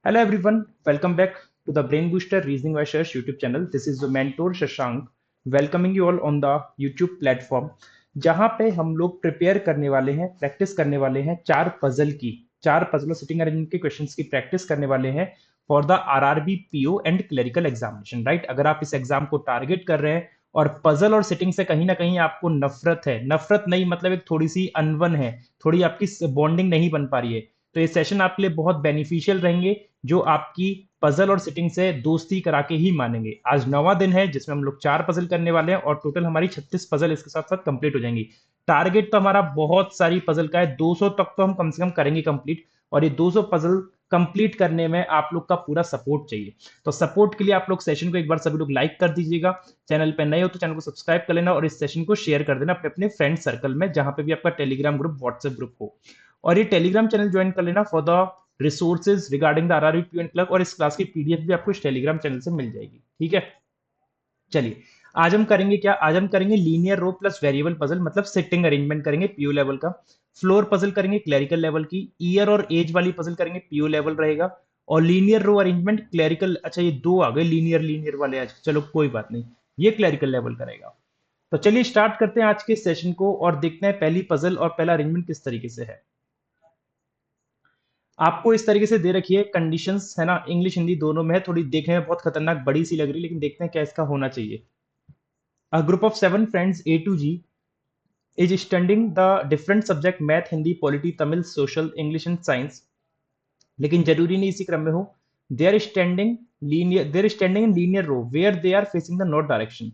Hello everyone, welcome back to the Brain Booster Reasoning by Shash YouTube channel. This is the mentor Shashank, welcoming you all on the YouTube platform, जहां पे हम लोग prepare करने वाले हैं, practice करने वाले हैं चार पजल और सिटिंग अरेंजमेंट के क्वेश्चंस की प्रैक्टिस करने वाले हैं for the RRB PO and clerical examination, right. अगर आप इस एग्जाम को टारगेट कर रहे हैं और पजल और सिटिंग से कहीं ना कहीं आपको नफरत है, नफरत नहीं मतलब एक थोड़ी सी अनबन है, थोड़ी आपकी बॉन्डिंग नहीं बन पा रही है, तो ये सेशन आपके लिए बहुत बेनिफिशियल रहेंगे, जो आपकी पजल और सिटिंग से दोस्ती करा के ही मानेंगे। आज 9वां दिन है जिसमें हम लोग 4 पजल करने वाले हैं और टोटल हमारी 36 पजल इसके साथ साथ कंप्लीट हो जाएंगी। टारगेट तो हमारा बहुत सारी पजल का है, 200 तक तो हम कम से कम करेंगे कंप्लीट, और ये 200 पजल कंप्लीट करने में आप लोग का पूरा सपोर्ट चाहिए। तो सपोर्ट के लिए आप लोग सेशन को एक बार सभी लोग लाइक कर दीजिएगा, चैनल पे नए हो तो चैनल को सब्सक्राइब कर लेना और इस सेशन को शेयर कर देना अपने अपने फ्रेंड सर्कल में, जहां पे भी आपका टेलीग्राम ग्रुप, व्हाट्सएप ग्रुप हो। और ये टेलीग्राम चैनल ज्वाइन कर लेना for the resources regarding the RRB PO and clerk, और इस क्लास की पीडीएफ भी आपको इस टेलीग्राम चैनल से मिल जाएगी, ठीक है। चलिए, आज हम करेंगे क्या, आज हम करेंगे लीनियर रो प्लस वेरिएबल पजल, मतलब सिटिंग अरेंजमेंट करेंगे पीओ लेवल का। फ्लोर पजल करेंगे क्लरिकल लेवल की, ईयर और एज वाली पजल करेंगे पीओ लेवल रहेगा, और लीनियर रो अरेंजमेंट क्लरिकल, अच्छा ये दो आ गए लीनियर लीनियर वाले आज, चलो कोई बात नहीं, ये क्लरिकल लेवल करेगा। तो चलिए स्टार्ट करते हैं आज के सेशन को और देखते हैं पहली पजल और पहला अरेंजमेंट किस तरीके से है। आपको इस तरीके से दे रखी है, कंडीशंस है ना, इंग्लिश हिंदी दोनों में है, थोड़ी देखने में बहुत खतरनाक बड़ी सी लग रही है, लेकिन देखते हैं क्या इसका होना चाहिए। A group of 7 friends A to G is studying the different subject math, Hindi, polity, Tamil, social, English and science, लेकिन जरूरी नहीं इसी क्रम में हो। They are standing in linear row where they are facing the north direction.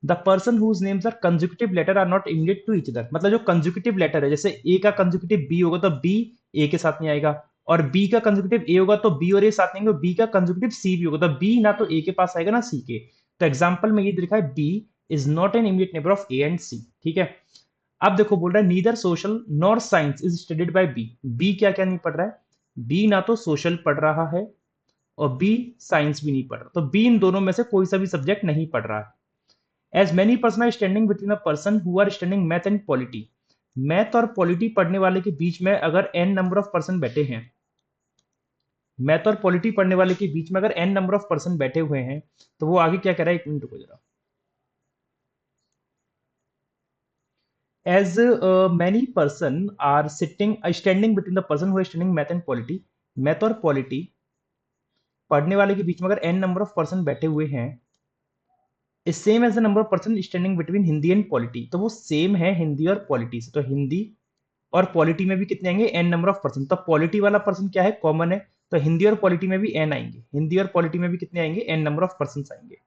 The person whose names are consecutive letter are not immediate to each other, मतलब जो conjugative letter है, जैसे ए का कंजुकेटिव बी होगा तो बी ए के साथ नहीं आएगा, और बी का कंजुकेटिव ए होगा तो बी और ए साथ नहीं आएंगे, बी का कंजुकेटिव सी भी होगा तो बी ना तो ए के पास आएगा ना सी के। तो एग्जाम्पल में ये लिखा है B is not an immediate neighbour of A and C, ठीक है। अब देखो बोल रहा है neither social nor science is studied by B, B क्या क्या नहीं पढ़ रहा है, बी ना तो सोशल पढ़ रहा है और बी साइंस भी नहीं पढ़ रहा, तो बी इन दोनों में से कोई सा भी सब्जेक्ट नहीं पढ़ रहा है। As many person are standing between a person who are studying math and polity, math और पॉलिटी पढ़ने वाले के बीच में अगर एन नंबर ऑफ पर्सन बैठे हैं, मैथ और पॉलिटी पढ़ने वाले के बीच में अगर एन नंबर ऑफ पर्सन बैठे हुए हैं, तो वो आगे क्या कह रहा है, एक मिनट रुको जरा। As many person are sitting standing between the person who is studying math and polity, math और पॉलिटी पढ़ने वाले के बीच में अगर एन नंबर ऑफ पर्सन बैठे हुए हैं, is same as the number of person standing between Hindi and polity, तो वो सेम है हिंदी और पॉलिटी से, तो हिंदी और पॉलिटी में भी कितने आएंगे, एन नंबर ऑफ पर्सन, तो पॉलिटी वाला पर्सन क्या है, कॉमन है, तो हिंदी और पॉलिटी में भी एन आएंगे, हिंदी और पॉलिटी में भी कितने आएंगे, एन नंबर ऑफ पर्सन आएंगे।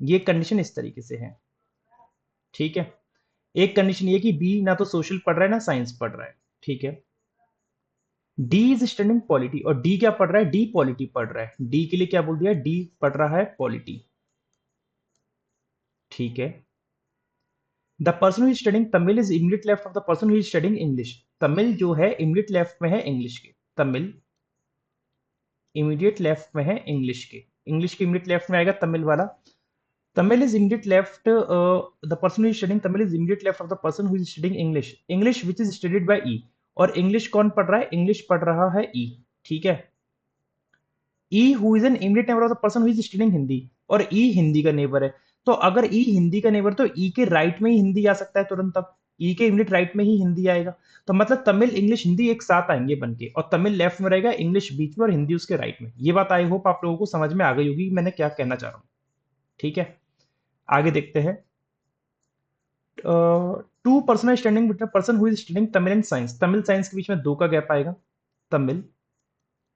ये कंडीशन इस तरीके से है, ठीक है। एक कंडीशन ये कि बी ना तो सोशल पढ़ रहा है ना साइंस पढ़ रहा है, ठीक है। डी इज स्टडिंग पॉलिटी, और डी क्या पढ़ रहा है, डी पॉलिटी पढ़ रहा है, डी के लिए क्या बोल दिया, डी पढ़ रहा है पॉलिटी, ठीक है। The person who is studying Tamil is immediate left of the person who is studying English, Tamil जो है इमीडिएट लेफ्ट में है इंग्लिश के, तमिल इमीडिएट लेफ्ट में है इंग्लिश के, इंग्लिश के इमीडिएट लेफ्ट में आएगा तमिल वाला। Tamil is immediate left, the person who is studying Tamil is immediate left of the person who is studying English, English which is studied by E, और English कौन पढ़ रहा है, इंग्लिश पढ़ रहा है ई, ठीक है। ई who is an immediate neighbour of the person who is studying Hindi, और ई हिंदी का नेबर है, तो अगर ई हिंदी का नेबर तो ई के राइट में ही हिंदी आ सकता है तुरंत, अब ई के इमीडिएट राइट में ही हिंदी आएगा, तो मतलब तमिल इंग्लिश हिंदी एक साथ आएंगे बन के, और तमिल लेफ्ट में रहेगा, इंग्लिश बीच में और हिंदी उसके राइट में। ये बात आई होप आप लोगों को समझ में आ गई होगी मैंने क्या कहना चाह रहा हूँ, ठीक है। आगे देखते हैं। Two person standing between person who is studying Tamil and science, Tamil science के बीच में दो का गैप आएगा, तमिल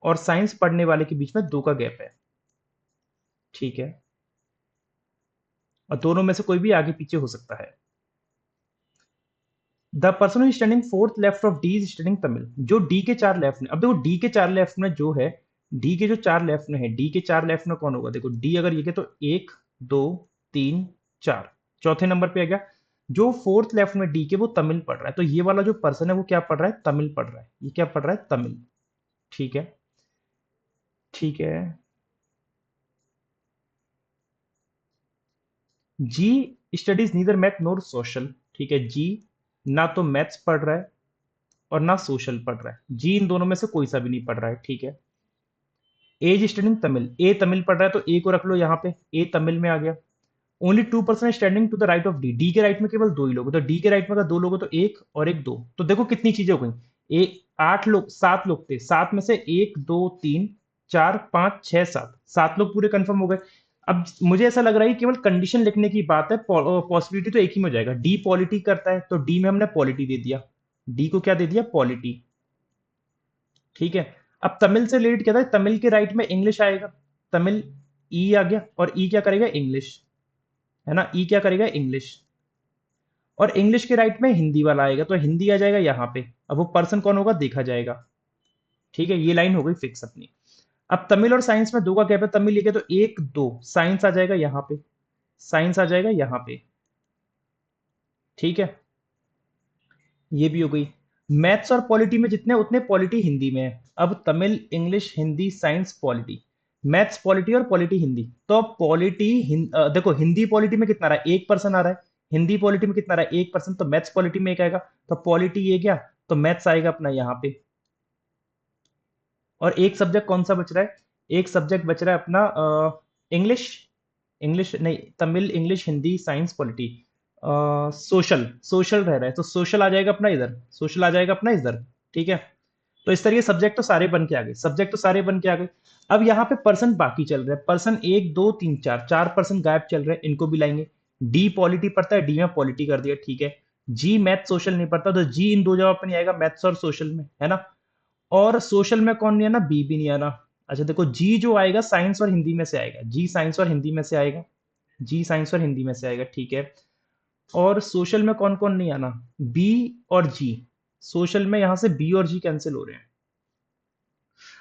और साइंस पढ़ने वाले के बीच में दो का गैप है, ठीक है, और दोनों में से कोई भी आगे पीछे हो सकता है। The person who standing fourth left of D is studying Tamil, जो डी के चार लेफ्ट में, अब देखो डी के चार लेफ्ट में जो है, डी के जो चार लेफ्ट में है, डी के चार लेफ्ट में कौन होगा, देखो डी अगर ये के तो एक दो तीन चार, चौथे नंबर पे आ गया, जो फोर्थ लेफ्ट में डी के वो तमिल पढ़ रहा है, तो ये वाला जो पर्सन है वो क्या पढ़ रहा है, तमिल पढ़ रहा है, ये क्या पढ़ रहा है, तमिल, ठीक है, ठीक है। जी स्टडीज नीदर मैथ नोर सोशल, ठीक है, जी ना तो मैथ्स पढ़ रहा है और ना सोशल पढ़ रहा है, जी इन दोनों में से कोई सा भी नहीं पढ़ रहा है, ठीक है। एज स्टडिंग तमिल, ए तमिल पढ़ रहा है तो ए को रख लो यहाँ पे, ए तमिल में आ गया। Only 2% standing to the right of D, D के राइट में केवल दो ही लोग, तो डी के राइट में अगर दो लोग हो तो एक और एक दो, तो देखो कितनी चीजें हो गई। एक, 8 लोग, 7 लोग थे, 7 में से 1 2 3 4 5 6 7, 7 लोग पूरे कंफर्म हो गए। अब मुझे ऐसा लग रहा है कि केवल कंडीशन लिखने की बात है, पॉसिबिलिटी तो एक ही में हो जाएगा। डी पॉलिटी करता है तो डी में हमने पॉलिटी दे दिया, डी को क्या दे दिया, पॉलिटी। ठीक है। अब तमिल से रिलेटेड क्या था, तमिल के राइट में इंग्लिश आएगा, तमिल ई आ गया, और ई क्या करेगा, इंग्लिश, है ना, ई क्या करेगा, इंग्लिश। और इंग्लिश के राइट में हिंदी वाला आएगा तो हिंदी आ जाएगा यहाँ पे। अब वो पर्सन कौन होगा देखा जाएगा। ठीक है, ये लाइन हो गई फिक्स अपनी। अब तमिल और साइंस में दो का गैप है, तमिल लिखे तो 1 2, साइंस आ जाएगा यहाँ पे, साइंस आ जाएगा यहाँ पे। ठीक है, ये भी हो गई। मैथ्स और पॉलिटी में जितने उतने पॉलिटी हिंदी में है। अब Tamil, English, Hindi, science, polity, maths, polity और पॉलिटी हिंदी। तो पॉलिटी देखो हिंदी पॉलिटी में कितना आ रहा है, 1% आ रहा है। हिंदी पॉलिटी में कितना आ रहा है, 1%, तो मैथ्स पॉलिटी में एक आएगा। तो पॉलिटी ये गया, तो मैथ्स आएगा अपना यहाँ पे। और एक सब्जेक्ट कौन सा बच रहा है, एक सब्जेक्ट बच रहा है अपना इंग्लिश, इंग्लिश नहीं, Tamil, English, Hindi, science, polity, social, social रह रहा है तो सोशल आ जाएगा अपना इधर, सोशल आ जाएगा अपना इधर। ठीक है, तो इस तरीके सब्जेक्ट तो सारे बन के आ गए, सब्जेक्ट तो सारे बन के आ गए। अब यहाँ पे पर्सन बाकी चल रहे हैं, पर्सन 1 2 3 4, 4% गायब चल रहे हैं, इनको भी लाएंगे। डी पॉलिटी पढ़ता है, डी में पॉलिटी कर दिया, ठीक है। जी मैथ सोशल नहीं पढ़ता, तो जी इन दो जगह पे नहीं आएगा, मैथ्स और सोशल में, है ना। और सोशल में कौन नहीं आना, बी भी नहीं आना। अच्छा देखो, जी जो आएगा साइंस और हिंदी में से आएगा, जी साइंस और हिंदी में से आएगा, जी साइंस और हिंदी में से आएगा, ठीक है। और सोशल में कौन कौन नहीं आना, बी और जी, सोशल में यहां से बी और जी कैंसिल हो रहे हैं।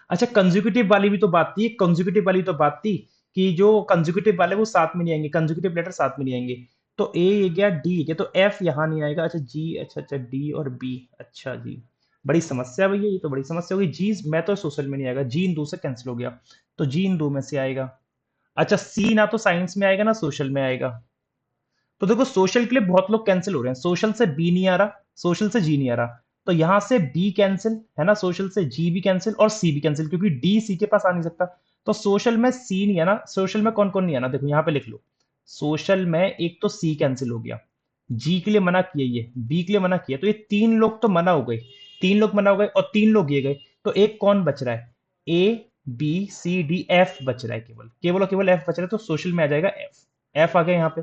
अच्छा कंजुगेटिव वाली भी तो बात थी, कंजुगेटिव वाली तो बात थी कि जो कंजुगेटिव वाले वो साथ में नहीं आएंगे, कंजुगेटिव लेटर साथ में नहीं आएंगे। तो ए ये गया, डी ये गया, तो एफ यहां नहीं आएगा। अच्छा जी, अच्छा अच्छा, डी और बी, अच्छा जी, बड़ी समस्या भैया, ये तो बड़ी समस्या होगी। जी मैं तो सोशल में नहीं आएगा, जी इन दो से कैंसिल हो गया, तो जी इन दो में से आएगा। अच्छा सी ना तो साइंस में आएगा ना सोशल में आएगा। तो देखो सोशल के लिए बहुत लोग कैंसिल हो रहे हैं, सोशल से बी नहीं आ रहा, सोशल से जी नहीं आ रहा, तो यहां से बी कैंसिल, है ना, सोशल से जी भी कैंसिल और सी भी कैंसिल, क्योंकि डी सी के पास आ नहीं सकता। तो सोशल में सी नहीं है ना, सोशल में कौन कौन नहीं आना, देखो यहां पे लिख लो। सोशल में एक तो सी कैंसिल हो गया, जी के लिए मना किया, ये बी के लिए मना किया, तो ये 3 लोग तो मना हो गए, 3 लोग मना हो गए, और 3 लोग ये गए, तो एक कौन बच रहा है, A B C D F बच रहा है, केवल केवल और केवल एफ बच रहा है, तो सोशल में आ जाएगा एफ, एफ आ गया यहाँ पे।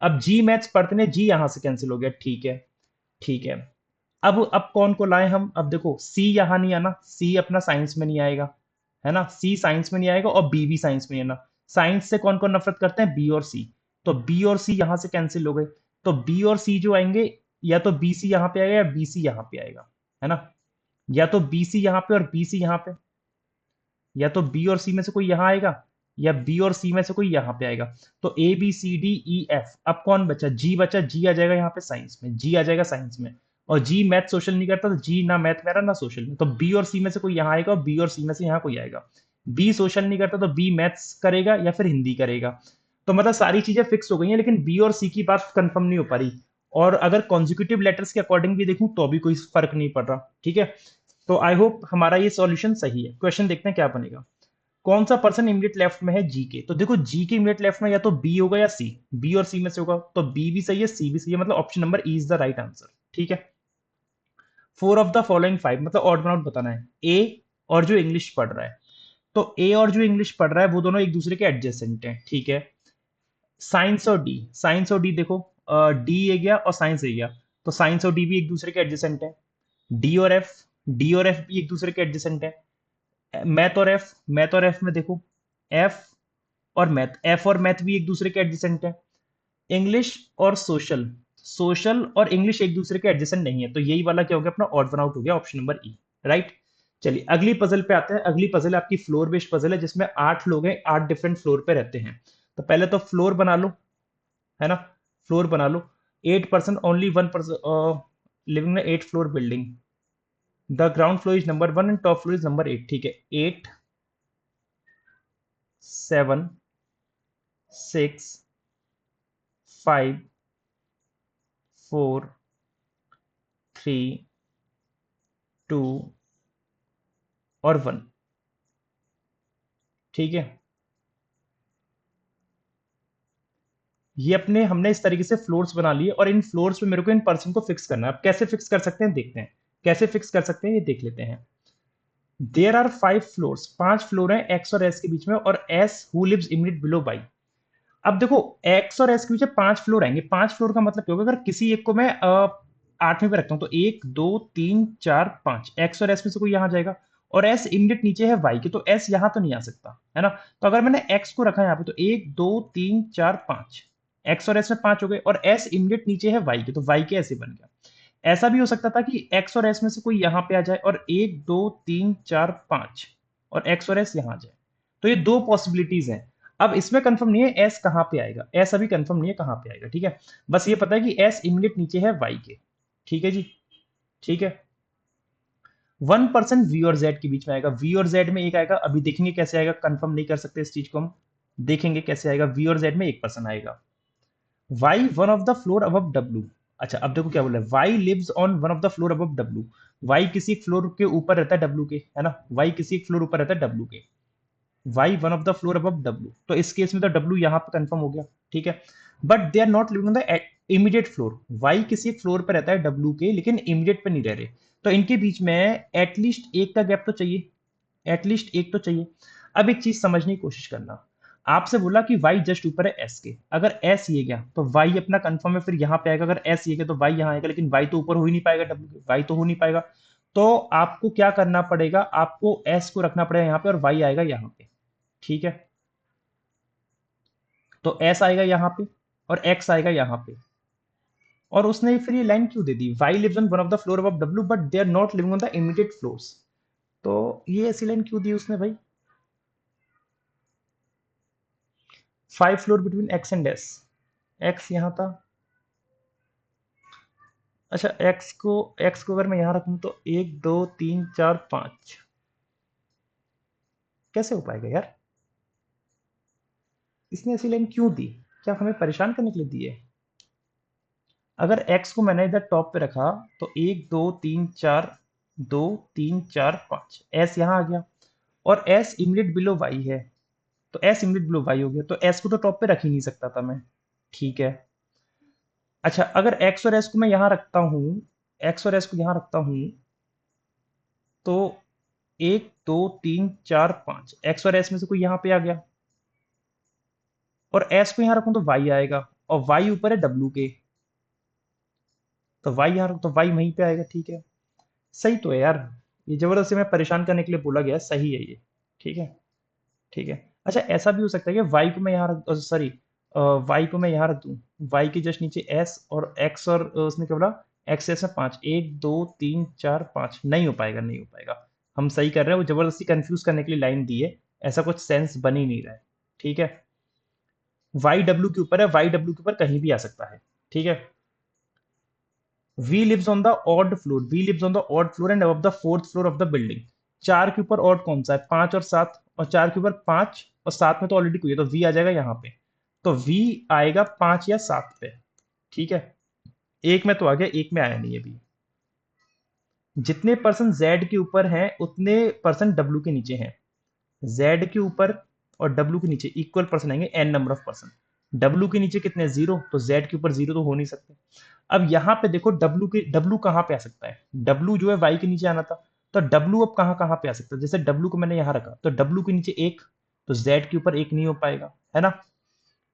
अब जी मैथ्स पढ़ते ने, जी यहां से कैंसिल हो गया, ठीक है, ठीक है। अब कौन को लाए हम, अब देखो सी यहां नहीं आना, सी अपना साइंस में नहीं आएगा, है ना, सी साइंस में नहीं आएगा, और बी भी साइंस में नहीं आना। साइंस से कौन कौन नफरत करते हैं, बी और सी, तो बी और सी यहां से कैंसिल हो गए। तो बी और सी जो आएंगे, या तो बी सी यहां पे आएगा या बी सी यहां पे आएगा, है ना, या तो बी सी यहां पे और बी सी यहां पे, या तो बी और सी में से कोई यहां आएगा, या बी और सी में से कोई यहां पे आएगा। तो A B C D E F, अब कौन बचा, जी बचा, जी आ जाएगा यहाँ पे साइंस में, जी आ जाएगा साइंस में। और जी मैथ सोशल नहीं करता, तो जी ना मैथ में रहा ना सोशल में, तो बी और सी में से कोई यहाँ आएगा, और बी और सी में से यहाँ कोई आएगा। बी सोशल नहीं करता तो बी मैथ्स करेगा या फिर हिंदी करेगा। तो मतलब सारी चीजें फिक्स हो गई हैं, लेकिन बी और सी की बात कंफर्म नहीं हो पा रही। और अगर कॉन्जिक्यूटिव लेटर्स के अकॉर्डिंग भी देखूं तो भी कोई फर्क नहीं पड़ रहा, ठीक है। तो आई होप हमारा ये सॉल्यूशन सही है। क्वेश्चन देखते हैं क्या बनेगा। कौन सा पर्सन इमीडिएट लेफ्ट में है जी के, तो देखो जी के इमीडिएट लेफ्ट में या तो बी होगा या सी, बी और सी में से होगा, तो बी भी सही है सी भी सही है, मतलब option number E is the right answer, ठीक है। 4 ऑफ द फॉलोइंग 5, मतलब ऑड वन आउट बताना है। ए और जो इंग्लिश पढ़ रहा है, तो ए और जो इंग्लिश पढ़ रहा है वो दोनों एक दूसरे के एडजेसेंट हैं, ठीक है। साइंस और डी, साइंस और डी देखो, डी ये गया और साइंस ये गया, तो साइंस और डी भी एक दूसरे के एडजेसेंट है। डी और एफ, डी और एफ भी एक दूसरे के एडजेसेंट है। मैथ और एफ, मैथ और एफ में देखो, एफ और मैथ, एफ और मैथ भी एक दूसरे के एडजेसेंट है। इंग्लिश और सोशल, सोशल और इंग्लिश एक दूसरे के एडजेसेंट नहीं है, तो यही वाला क्या हो गया अपना, ऑड वन आउट हो गया, ऑप्शन नंबर ई, राइट। चलिए अगली पजल पे आते हैं। अगली पजल आपकी फ्लोर बेस्ड पजल है, जिसमें 8 लोग हैं, 8 डिफरेंट फ्लोर पे रहते हैं। तो पहले तो फ्लोर बना लो, है ना, फ्लोर बना लो। 8% ओनली 1% लिविंग में 8 floor building, the ground floor is number 1 and top floor is number 8, ठीक है। 8 7 6 5 4 3 2 और 1, ठीक है, ये अपने हमने इस तरीके से फ्लोर्स बना लिए और इन फ्लोर्स पे मेरे को इन पर्सन को फिक्स करना है। अब कैसे फिक्स कर सकते हैं देखते हैं, कैसे फिक्स कर सकते हैं ये देख लेते हैं। देयर आर 5 फ्लोर्स, 5 फ्लोर हैं एक्स और एस के बीच में, और S who lives immediate below Y. अब देखो एक्स और एस के बीच में 5 फ्लोर आएंगे, 5 फ्लोर का मतलब क्या होगा, अगर किसी एक को मैं 8वें पे रखता हूँ तो 1 2 3 4 5, एक्स और एस में से कोई यहाँ जाएगा, और एस इमीडिएट नीचे है वाई के, तो एस यहाँ तो नहीं आ सकता है ना। तो अगर मैंने एक्स को रखा है यहाँ पे तो 1 2 3 4 5, एक्स और एस में 5 हो गए, और एस इमीडिएट नीचे है वाई के, तो वाई के ऐसे बन गया। ऐसा भी हो सकता था कि एक्स और एस में से कोई यहाँ पे आ जाए और 1 2 3 4 5 और एक्स और एस यहाँ आ जाए, तो ये दो पॉसिबिलिटीज हैं। अब इसमें कंफर्म नहीं है एस कहाँ पे आएगा, एस अभी कंफर्म नहीं है कहाँ पे आएगा, ठीक है। बस ये पता है कि एस इमीडिएट नीचे है वाई के, ठीक है जी, ठीक है। 1% वी और जेड के बीच में आएगा, वी और जेड में एक आएगा, अभी देखेंगे कैसे आएगा, कंफर्म नहीं कर सकते इस चीज को हम, देखेंगे कैसे आएगा। वी और जेड में 1% आएगा। Y one of the floor above W, अच्छा अब देखो क्या बोला है, Y lives on one of the floor above W, Y किसी एक फ्लोर के ऊपर रहता है डब्ल्यू के, है ना, वाई किसी एक फ्लोर ऊपर रहता है डब्ल्यू के, Y one of the floor above W, तो इस केस में तो डब्ल्यू यहाँ पे कंफर्म हो गया, ठीक है। But they are not living on the immediate floor, Y किसी एक फ्लोर पे रहता है डब्ल्यू के, लेकिन इमीडिएट पे नहीं रह रहे, तो इनके बीच में एटलीस्ट एक का गैप तो चाहिए, एटलीस्ट एक तो चाहिए। अब एक चीज समझने की कोशिश करना, आपसे बोला कि y जस्ट ऊपर है s के, अगर s ये गया तो y अपना कंफर्म है, फिर यहाँ पे आएगा, अगर s ये गया तो y यहाँ आएगा, लेकिन y तो ऊपर हो ही नहीं पाएगा, w के y तो हो नहीं पाएगा, तो आपको क्या करना पड़ेगा, आपको s को रखना पड़ेगा यहाँ पे और y आएगा यहाँ पे, ठीक है। तो s आएगा यहाँ पे और x आएगा यहाँ पे, और उसने फिर ये लाइन क्यों दे दी, y lives on one of the floor above w but they are not living on the immediate floors, तो ये ऐसी लाइन क्यों दी उसने भाई। 5 floor between x and s, x यहाँ था, अच्छा x को अगर मैं यहां रखूं तो 1 2 3 4 5, कैसे हो पाएगा यार, इसने ऐसी लाइन क्यों दी, क्या हमें परेशान करने के लिए दी है। अगर x को मैंने इधर टॉप पे रखा तो 1 2 3 4 2 3 4 5, s यहाँ आ गया, और s इमीडिएट बिलो y है, तो s इमीडिएट बिलो y हो गया, तो s को तो टॉप पे रख ही नहीं सकता था मैं, ठीक है। अच्छा अगर x और s को मैं यहां रखता हूं, x और s को यहां रखता हूं तो 1 2 3 4 5, एक्स और एस में से कोई यहाँ पे आ गया, और एस को यहाँ रखूं तो वाई आएगा, और वाई ऊपर है डब्ल्यू के, तो वाई यहाँ रखूं तो वाई वहीं पे आएगा, ठीक है। सही तो है यार, ये जबरदस्ती में परेशान करने के लिए बोला गया है, सही है ये, ठीक है, ठीक है। अच्छा ऐसा भी हो सकता है कि वाई को मैं यहाँ रख, सॉरी वाई को मैं यहाँ रख दूं, वाई के जस्ट नीचे एस और एक्स, और उसने क्या बोला, एक्स एस में 5, 1 2 3 4 5, नहीं हो पाएगा, नहीं हो पाएगा, हम सही कर रहे हैं, वो जबरदस्ती कंफ्यूज करने के लिए लाइन दी है, ऐसा कुछ सेंस बन ही नहीं रहा है, ठीक है। वाई डब्ल्यू के ऊपर है, वाई डब्ल्यू के ऊपर कहीं भी आ सकता है, ठीक है। V lives on the odd floor, V lives on the odd floor and above the fourth floor of the building, 4 के ऊपर ऑड कौन सा है, 5 और 7, और 4 के ऊपर 5 और 7 में तो ऑलरेडी कोई है, तो वी आ जाएगा यहाँ पे, तो वी आएगा 5 या 7 पे, ठीक है। एक में तो आ गया, एक में आया नहीं अभी। जितने पर्सन जेड के ऊपर हैं उतने पर्सन डब्ल्यू के नीचे हैं, जेड के ऊपर और डब्ल्यू के नीचे इक्वल पर्सन आएंगे, N number of person, W के नीचे कितने, 0, तो जेड के ऊपर 0 तो हो नहीं सकते। अब यहाँ पे देखो डब्ल्यू कहाँ पे आ सकता है, डब्ल्यू जो है वाई के नीचे आना था, तो डब्ल्यू अब कहाँ कहाँ पे आ सकता है, जैसे डब्ल्यू को मैंने यहाँ रखा तो डब्ल्यू के नीचे 1, तो जेड के ऊपर 1 नहीं हो पाएगा, है ना।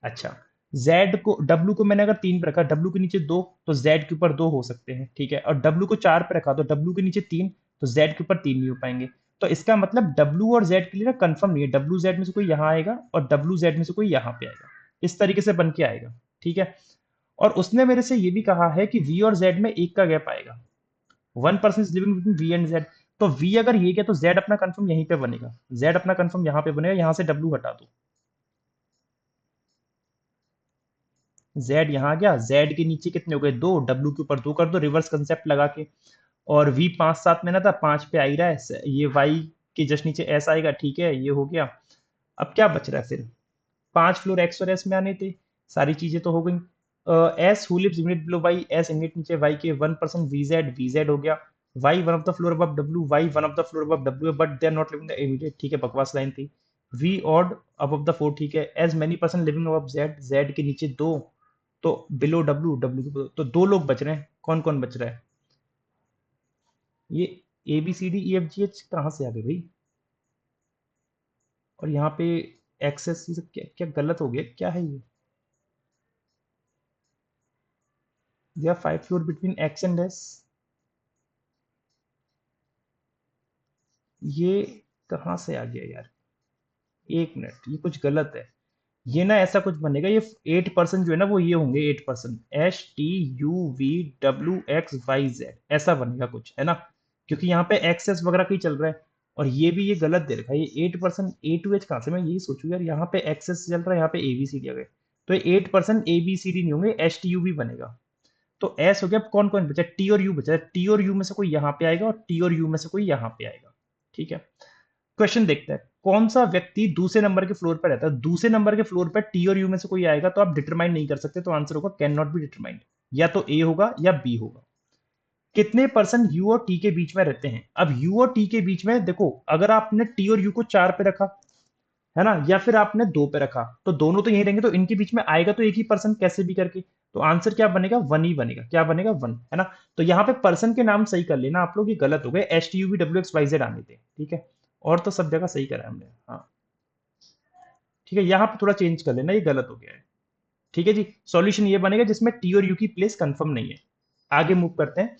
अच्छा जेड को, डब्ल्यू को मैंने अगर 3 पे रखा, डब्ल्यू के नीचे 2, तो जेड के ऊपर 2 हो सकते हैं, ठीक है, और डब्ल्यू को 4 पे रखा तो डब्ल्यू के नीचे 3, तो जेड के ऊपर 3 नहीं हो पाएंगे, तो इसका मतलब डब्ल्यू और जेड के लिए ना कंफर्म नहीं है, डब्ल्यू जेड में से कोई यहाँ आएगा और डब्ल्यू जेड में से कोई यहाँ पे आएगा, इस तरीके से बन के आएगा, ठीक है। और उसने मेरे से ये भी कहा है कि वी और जेड में एक का गैप आएगा, 1% is living between V and Z, तो वी अगर ये गया तो जेड अपना कंफर्म यहीं पे बनेगा, जेड अपना कंफर्म यहाँ पे बनेगा, यहाँ से डब्ल्यू हटा दो, जेड यहाँ आ गया, जेड के नीचे कितने हो गए, 2, डब्ल्यू के ऊपर 2 कर दो रिवर्स कंसेप्ट लगा के, और वी 5 7 में ना था, 5 पे आ ही रहा है, ये वाई के जस्ट नीचे एस आएगा, ठीक है, ये हो गया। अब क्या बच रहा है फिर, 5 फ्लोर एक्स और एस में आने थे, सारी चीजें तो हो गई। S who lives immediate below Y, S immediate नीचे वाई के, 1% वी जेड हो गया, Y one of the floor above W, Y one of the floor above W, but they are not living the immediate, ठीक है, बकवास line थी। We odd above the 4, ठीक है। As many person living above Z, Z के नीचे दो, तो बिलो डब्ल्यू, डब्ल्यू तो दो लोग बच रहे हैं। कौन कौन बच रहा है? ये A B C D E F G H कहाँ से आ गए भाई? और यहाँ पे एक्सेस, ये सब क्या क्या गलत हो गया, क्या है ये? या 5 floor between x and S, ये कहाँ से आ गया यार? एक मिनट, ये कुछ गलत है। ये ना ऐसा कुछ बनेगा, ये 8% जो है ना वो ये होंगे 8%, H T U V W X Y Z, ऐसा बनेगा कुछ, है ना? क्योंकि यहाँ पे एक्सेस वगैरह की चल रहा है, और ये भी ये गलत दे रखा है। ये 8% ए टू एच कहाँ से, मैं यही सोचू यार, यहाँ पे एक्सेस चल रहा है, यहाँ पे ए बी सी डी आ गए, तो ये 8% ए बी सी डी नहीं होंगे, एच टी यू भी बनेगा। तो एस हो गया। अब कौन कौन बचा? टी और यू बचा है। टी और यू में से कोई यहाँ पे आएगा, और टी और यू में से कोई यहाँ पे आएगा, ठीक है। क्वेश्चन देखते हैं, कौन सा व्यक्ति दूसरे नंबर के फ्लोर पर रहता है? दूसरे नंबर के फ्लोर पर टी और यू में से कोई आएगा, तो आप डिटरमाइन नहीं कर सकते, तो आंसर होगा कैन नॉट बी डिटरमाइंड। या तो ए होगा या बी होगा। कितने पर्सन यू और टी के बीच में रहते हैं? अब यू और टी के बीच में देखो, अगर आपने टी और यू को 4 पे रखा, है ना, या फिर आपने 2 पे रखा, तो दोनों तो यही रहेंगे, तो इनके बीच में आएगा तो एक ही पर्सन कैसे भी करके, तो आंसर क्या बनेगा? 1 ही बनेगा। क्या बनेगा? 1, है ना? तो यहाँ पे पर्सन के नाम सही कर लेना आप लोग, ये गलत हो गए, H T U V W X Y Z आने थे, ठीक है। और तो सब जगह सही करा है हमने, हाँ, ठीक है। यहाँ पे थोड़ा चेंज कर लेना, ये गलत हो गया है, ठीक है जी। सॉल्यूशन ये बनेगा जिसमें टी और यू की प्लेस कंफर्म नहीं है। आगे मूव करते हैं।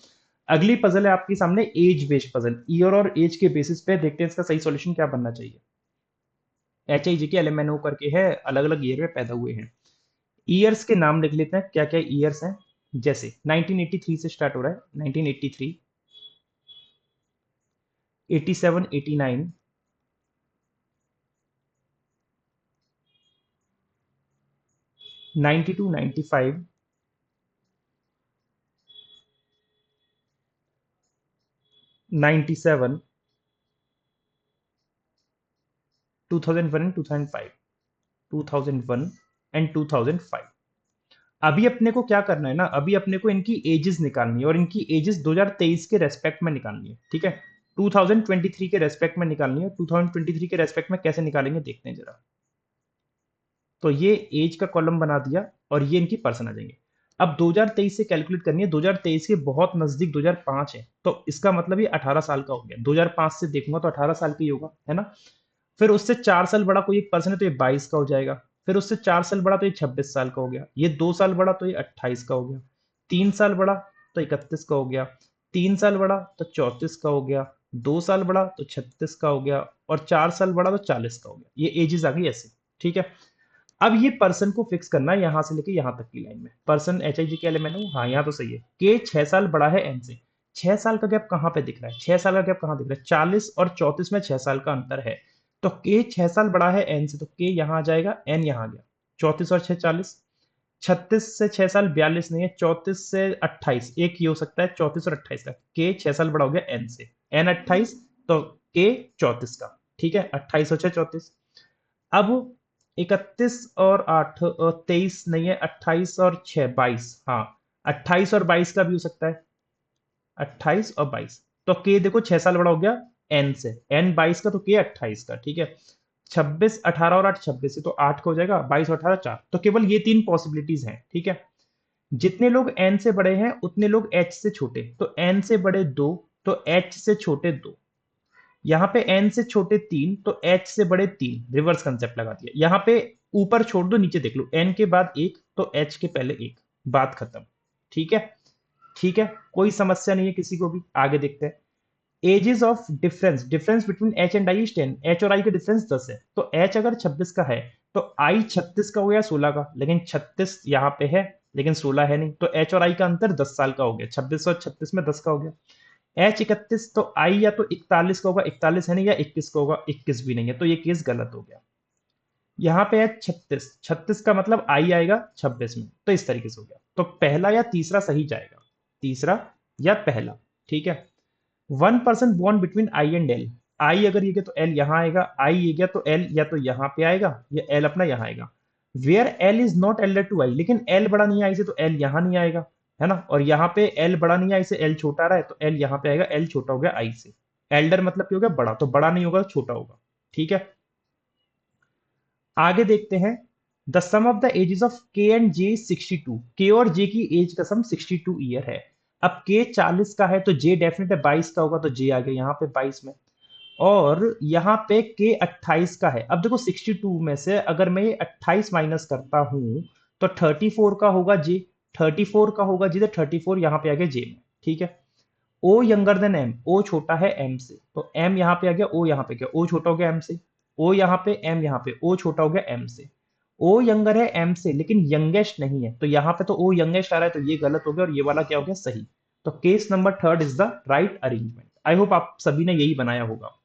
अगली पजल है आपके सामने, एज बेस्ड पजल। ईयर और एज के बेसिस पे देखते हैं इसका सही सॉल्यूशन क्या बनना चाहिए। एच आई जी के एल एम एन ओ करके है, अलग अलग ईयर में पैदा हुए हैं। ईयर्स के नाम लिख लेते हैं, क्या क्या ईयर्स हैं। जैसे 1983 से स्टार्ट हो रहा है, 1983, 87, 89, 92, 95, 97, 2001 एंड 2005, 2001 एंड 2005। अभी अपने को क्या करना है ना, अभी अपने को इनकी एजेस निकालनी है, और इनकी एजेस 2023 के रेस्पेक्ट में निकालनी है, ठीक है। 2023 के रेस्पेक्ट में निकालनी है। 2023 के रेस्पेक्ट में कैसे निकालेंगे देखते हैं जरा। तो ये एज का कॉलम बना दिया, और ये इनकी पर्सन आ जाएंगे। अब 2023 से कैलकुलेट करनी है, 2023 के बहुत नजदीक 2005 है, तो इसका मतलब ये 18 साल का हो गया। 2005 से देखूंगा तो 18 साल का ही होगा, है ना। फिर उससे 4 साल बड़ा कोई एक पर्सन है, तो ये 22 का हो जाएगा। फिर उससे 4 साल बड़ा तो ये 26 साल का हो गया। ये 2 साल बड़ा तो ये 28 का हो गया। 3 साल बड़ा तो 31 का हो गया। 3 साल बड़ा तो 34 का हो गया। 2 साल बड़ा तो 36 का हो गया। और 4 साल बड़ा तो 40 का हो गया। ये एजेस आ गई ऐसे, ठीक है। अब ये पर्सन को फिक्स करना है, यहां से लेके यहां तक की लाइन में। पर्सन एच आई जी के एलिमेंट हो, हाँ यहाँ तो सही है। के 6 साल बड़ा है एन से। 6 साल का गैप कहां पे दिख रहा है? 6 साल का गैप कहां दिख रहा है? 40 और 34 में 6 साल का अंतर है। तो के 6 साल बड़ा है एन से, तो के यहां आ जाएगा, एन यहां आ गया। 34 और 6, 40। 36 से 6 साल 42 नहीं है, 34 से 28 एक ही हो सकता है, 34 और 28 का। के 6 साल बड़ा हो गया एन से, एन 28, तो के 34 का, ठीक है। 28 और 6, 34। अब 31 और 8 23 नहीं है, 28 और 6, 22, हाँ। 28 और 22 का भी हो सकता है, 28 और 22। तो के देखो 6 साल बड़ा हो गया एन से, एन 22 का, तो के 28 का, ठीक है। 26, 18 और 8, 26 से, तो 8 का हो जाएगा, 22 और 18, 4। तो केवल ये 3 पॉसिबिलिटीज हैं, ठीक है। जितने लोग एन से बड़े हैं उतने लोग एच से छोटे, तो एन से बड़े 2, तो एच से छोटे 2। यहाँ पे n से छोटे 3, तो h से बड़े 3, रिवर्स कंसेप्ट लगा दिया। यहाँ पे ऊपर छोड़ दो, नीचे देख लो, n के बाद 1, तो h के पहले 1, बात खत्म, ठीक है। ठीक है, कोई समस्या नहीं है किसी को भी। आगे देखते हैं। Ages of difference, difference between h and i is 10। h और i का डिफरेंस 10 है, तो h अगर 26 का है, तो i 36 का हो गया 16 का, लेकिन 36 यहाँ पे है, लेकिन 16 है नहीं, तो h और i का अंतर 10 साल का हो गया। 26 और 36 में 10 का हो गया। एच 31, तो आई या तो 41 का होगा, 41 है नहीं, या 21 का होगा, 21 भी नहीं है, तो ये केस गलत हो गया। यहाँ पे है 36, 36 का मतलब आई आएगा 26 में, तो इस तरीके से हो गया। तो पहला या तीसरा सही जाएगा, तीसरा या पहला, ठीक है। 1 person born between I and L. I अगर ये गया तो एल यहाँ आएगा, आई ये गया तो एल या तो यहाँ पे आएगा, या एल अपना यहाँ आएगा। Where L is not elder to I, लेकिन एल बड़ा नहीं है आई से, तो एल यहाँ नहीं आएगा, है ना। और यहाँ पे एल बड़ा नहीं है आई से, एल छोटा आ रहा है, तो एल यहाँ पे आएगा, एल छोटा हो गया आई से। एल्डर मतलब क्या हो गया? बड़ा, तो बड़ा नहीं होगा, छोटा होगा, ठीक है। आगे देखते हैं, the sum of the ages of K and J 62, K और जे की एज का सम 62 ईयर है। अब के 40 का है तो जे डेफिनेट है 22 का होगा, तो जे आ गया यहाँ पे 22 में। और यहाँ पे के 28 का है। अब देखो 62 में से अगर मैं ये 28 माइनस करता हूं तो 34 का होगा जे, 34 का होगा जी, तो 34 यहाँ पे आ गया जे में। ठीक है, ओ यंगर देन एम, ओ छोटा है एम से, तो एम यहाँ पे आ गया, ओ यहाँ पे गया, ओ छोटा हो गया एम से, ओ यहाँ पे एम यहाँ पे, ओ छोटा हो गया एम से। ओ यंगर है एम से लेकिन यंगेस्ट नहीं है, तो यहाँ पे तो ओ यंगेस्ट आ रहा है, तो ये गलत हो गया और ये वाला क्या हो गया, सही। तो case number third is the right arrangement. I hope आप सभी ने यही बनाया होगा।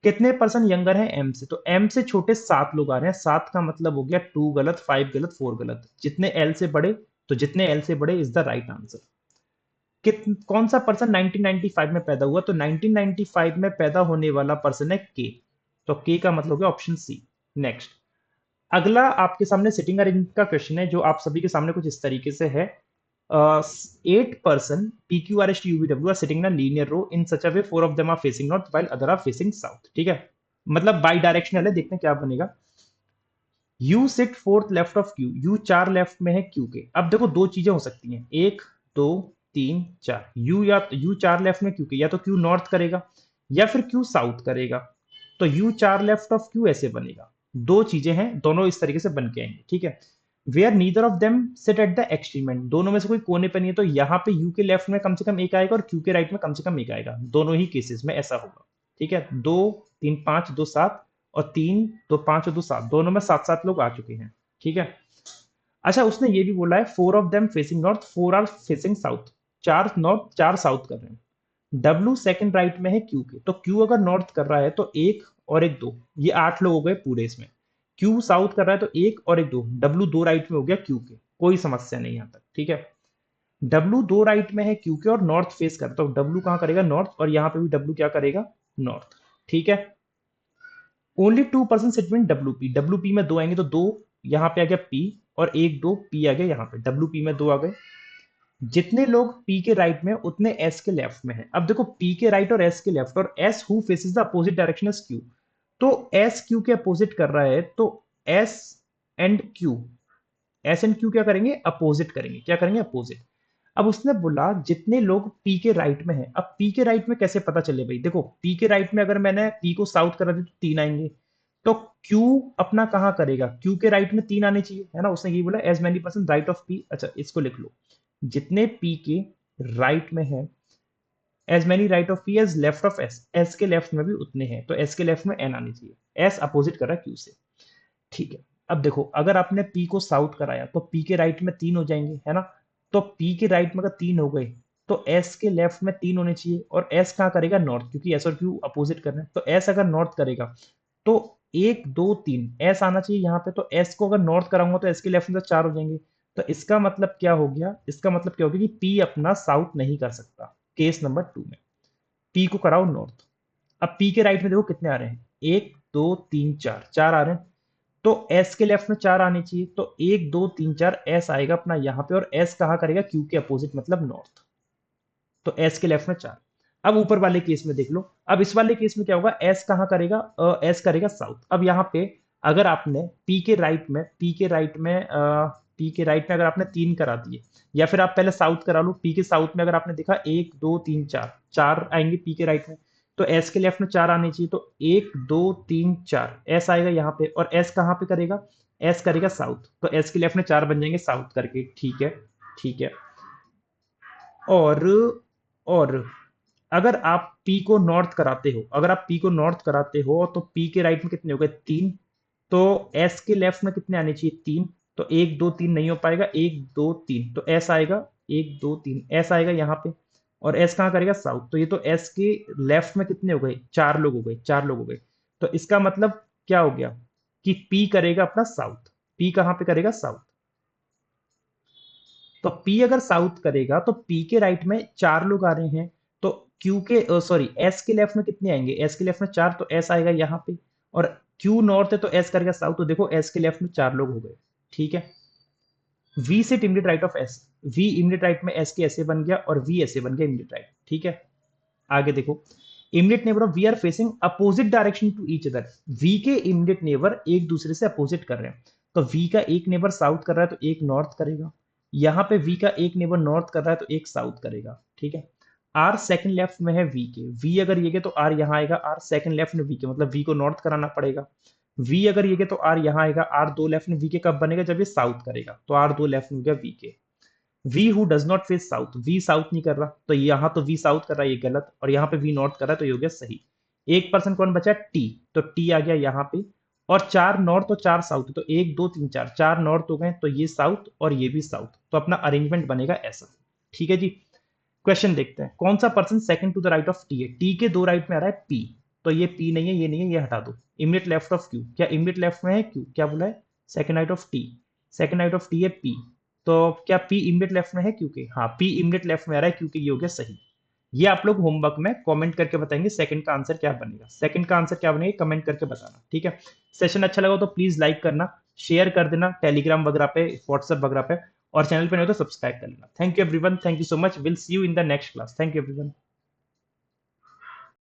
कितने पर्सन यंगर है एम से, तो एम से छोटे 7 लोग आ रहे हैं, 7 का मतलब हो गया 2 गलत, 5 गलत, 4 गलत। जितने एल से बड़े, तो जितने एल से बड़े इज द राइट आंसर। कौन सा पर्सन 1995 में पैदा हुआ, तो 1995 में पैदा होने वाला पर्सन है के, तो के का मतलब हो गया ऑप्शन सी। नेक्स्ट, अगला आपके सामने सिटिंग अरेंजमेंट का क्वेश्चन है, जो आप सभी के सामने कुछ इस तरीके से है। 8 person PQRSTUVW are sitting in a linear row in such a way 4 of them are facing north while other are facing south। ठीक है, मतलब बाई डायरेक्शनल है। देखते हैं क्या बनेगा। You sit fourth left of Q, you 4 left में है क्यू के। अब देखो दो चीजें हो सकती हैं, 1 2 3 4। यू या यू 4 लेफ्ट में क्यू के, या तो क्यू नॉर्थ करेगा या फिर क्यू साउथ करेगा। तो यू 4 लेफ्ट ऑफ क्यू ऐसे बनेगा। दो चीजें हैं, दोनों इस तरीके से बन के आएंगे। ठीक है, where neither of them sit at the extreme end, दोनों में से कोई कोने पर नहीं है, तो यहाँ पे यू के लेफ्ट में कम से कम एक आएगा और क्यू के राइट में कम से कम एक आएगा। दोनों ही केसेस में ऐसा होगा। ठीक है, 2 3 5 2 7 और 3 2 5 और 2 7, दोनों में 7 7 लोग आ चुके हैं। ठीक है, अच्छा उसने ये भी बोला है 4 of them facing north, 4 are facing south, 4 north 4 south कर रहे हैं। डब्ल्यू सेकंड राइट में है क्यू के, तो क्यू अगर नॉर्थ कर रहा है तो एक और एक दो, ये 8 लोग हो गए पूरे इसमें। क्यू साउथ कर रहा है तो एक और एक दो, डब्ल्यू दो राइट में हो गया क्यू के, कोई समस्या नहीं यहां तक। ठीक है, डब्ल्यू दो राइट में है क्यू के और नॉर्थ फेस कर, तो डब्ल्यू कहां करेगा, नॉर्थ, और यहां पे भी डब्ल्यू क्या करेगा, नॉर्थ। ठीक है, only 2 person sit between W P, W P में दो आएंगे, तो दो यहाँ पे आ गया पी और एक दो पी आ गया यहाँ पे, डब्ल्यू पी में दो आ गए। जितने लोग पी के राइट में उतने एस के लेफ्ट में है। अब देखो पी के राइट और एस के लेफ्ट, और S who faces the opposite direction S Q, तो एस क्यू के अपोजिट कर रहा है, तो S and Q, S and Q क्या करेंगे, अपोजिट करेंगे। क्या करेंगे, अपोजिट। अब उसने बोला जितने लोग पी के राइट में है। अब पी के राइट में कैसे पता चले भाई, देखो पी के राइट में अगर मैंने पी को साउथ करा दी तो 3 आएंगे, तो क्यू अपना कहां करेगा, क्यू के राइट में 3 आने चाहिए, है ना। उसने ये बोला as many person right of P, अच्छा इसको लिख लो, जितने पी के राइट में है, as many right of P as left of S, S के लेफ्ट में भी उतने हैं, तो एस के लेफ्ट में एन आनी चाहिए। एस अपोजिट कर रहा है क्यू से। ठीक है, अब देखो अगर आपने पी को साउथ कराया तो पी के राइट में 3 हो जाएंगे, है ना। तो पी के राइट में अगर 3 हो गए तो एस के लेफ्ट में 3 होने चाहिए, और एस कहाँ करेगा, नॉर्थ, क्योंकि एस और क्यू अपोजिट कर रहे हैं। तो एस अगर नॉर्थ करेगा तो 1 2 3 एस आना चाहिए यहाँ पे, तो एस को अगर नॉर्थ कराऊंगा तो एस के लेफ्ट में तो 4 हो जाएंगे। तो इसका मतलब क्या हो गया, इसका मतलब क्या हो गया कि पी अपना साउथ नहीं कर सकता केस नंबर 2 में। पी को कराओ नॉर्थ। अब पी के राइट में देखो कितने आ रहे हैं, 1 2 3 4, 4 आ रहे हैं, तो एस के लेफ्ट में 4 आने चाहिए, तो 1 2 3 4 एस आएगा अपना यहाँ पे, और एस कहाँ करेगा, क्यू के अपोजिट मतलब नॉर्थ, तो एस के लेफ्ट में 4। अब ऊपर वाले केस में देख लो, अब इस वाले केस में क्या होगा, एस कहाँ करेगा, एस करेगा साउथ। अब यहाँ पे अगर आपने पी के राइट में, पी के राइट में अगर आपने 3 करा दिए, या फिर आप पहले साउथ करा लो, पी के साउथ में अगर आपने देखा 1 2 3 4, 4 आएंगे पी के राइट में, तो एस के लेफ्ट में 4 आने चाहिए, तो 1 2 3 4 एस आएगा यहाँ पे, और एस कहाँ पे करेगा, एस करेगा साउथ, तो एस के लेफ्ट में 4 बन जाएंगे साउथ करके। ठीक है, ठीक है, और और अगर आप पी को नॉर्थ कराते हो, अगर आप पी को नॉर्थ कराते हो तो पी के राइट में कितने हो गए, 3, तो एस के लेफ्ट में कितने आने चाहिए, 3, तो 1 2 3 नहीं हो पाएगा, 1 2 3, तो एस आएगा, 1 2 3 एस आएगा यहाँ पे, और एस कहाँ करेगा, साउथ, तो ये तो एस के लेफ्ट में कितने हो गए, 4 लोग हो गए, 4 लोग हो गए। तो इसका मतलब क्या हो गया कि पी करेगा अपना साउथ, पी कहाँ पे करेगा, साउथ। तो पी अगर साउथ करेगा तो पी के राइट में 4 लोग आ रहे हैं, तो क्यू के सॉरी एस के लेफ्ट में कितने आएंगे, एस के लेफ्ट में 4, तो एस आएगा यहाँ पे, और क्यू नॉर्थ है तो एस करेगा साउथ, तो देखो एस के लेफ्ट में 4 लोग हो गए। ठीक है, V sit immediate right of S, V immediate right में एस के ऐसे बन गया, और वी ऐसे बन गया इमीडिएट राइट। ठीक है, आगे देखो, immediate neighbour of V are facing opposite direction to each other. V के इमीडिएट नेबर एक दूसरे से अपोजिट कर रहे हैं, तो वी का एक नेबर साउथ कर रहा है तो एक नॉर्थ करेगा, यहाँ पे वी का एक नेबर नॉर्थ कर रहा है तो एक साउथ करेगा, ठीक है। आर सेकंड लेफ्ट में है वी के, वी अगर ये गए तो आर यहाँ आएगा, आर सेकंड लेफ्ट में वी के, मतलब वी को नॉर्थ कराना पड़ेगा। वी अगर ये गए तो आर यहाँ आएगा, आर दो लेफ्ट में वी के कब बनेगा, जब ये साउथ करेगा, तो आर दो लेफ्ट में हो गया वी के। V who does not face south, V south नहीं कर रहा तो यहाँ तो वी साउथ कर रहा है, ये गलत, और यहाँ पे वी नॉर्थ कर रहा है तो ये हो गया सही। एक पर्सन कौन बचा, टी, तो टी आ गया यहाँ पे, और चार नॉर्थ और चार साउथ, तो एक दो तीन चार, चार नॉर्थ हो गए, तो ये साउथ और ये भी साउथ, तो अपना अरेंजमेंट बनेगा ऐसा, ठीक है जी। क्वेश्चन देखते हैं, कौन सा person second to the right of T है, टी के दो राइट में आ रहा है पी, तो ये पी नहीं है, ये नहीं है, ये हटा दो। इमीडिएट लेफ्ट ऑफ क्यू, क्या इमीडिएट लेफ्ट में है क्यू, क्या बोला है, second right of T, second right of T है पी, तो क्या पी इमीडिएट लेफ्ट में है क्यू के, हाँ पी इमीडिएट लेफ्ट में आ रहा है क्योंकि ये हो गया सही। ये आप लोग होमवर्क में कमेंट करके बताएंगे सेकंड का आंसर क्या बनेगा, सेकंड का आंसर क्या बनेगा कमेंट करके बताना, ठीक है। सेशन अच्छा लगा तो प्लीज लाइक करना, शेयर कर देना टेलीग्राम वगैरह पे, व्हाट्सएप वगैरह पे, और चैनल पे नहीं हो तो सब्सक्राइब कर लेना। Thank you everyone, thank you so much, will see you in the next class, thank you everyone.